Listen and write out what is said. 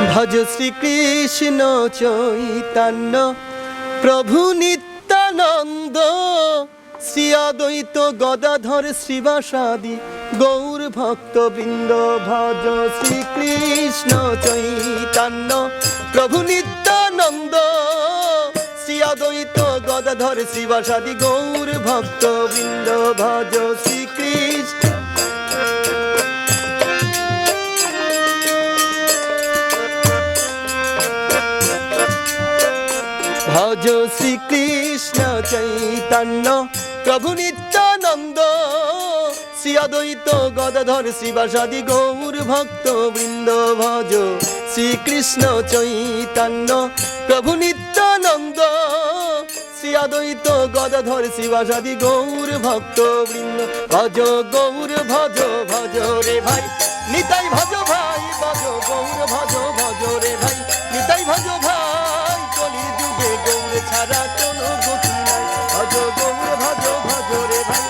ভজ শ্রীকৃষ্ণ চৈতন্য প্রভু নিত্যানন্দ, শ্রী অদ্বৈত গদাধর শ্রীবাসাদি গৌর ভক্তবৃন্দ। ভজ শ্রীকৃষ্ণ চৈতন্য প্রভু নিত্যানন্দ, শ্রী অদ্বৈত গদাধর শ্রীবাসাদি গৌর ভক্তবৃন্দ। ভজ শ্রীকৃষ্ণ ভজ শ্রীকৃষ্ণ চৈতন্য প্রভু নিত্যানন্দ, শ্রী অদ্বৈত গদাধর শ্রীবাসাদি গৌর ভক্তবৃন্দ। ভজ শ্রীকৃষ্ণ চৈতন্য প্রভু নিত্যানন্দ, শ্রী অদ্বৈত গদাধর শ্রীবাসাদি গৌর ভক্তবৃন্দ। ভজ গৌর ভজ ভজ রে ভাই নিতাই, ভজ ভাই ভজ গৌর ভজ ভজ রে ভাই নিতাই, ভজ ভাই কলির যুগে গৌর ছাড়া কোনো গতি নাই। ভজ গৌর ভজ ভজ রে ভাই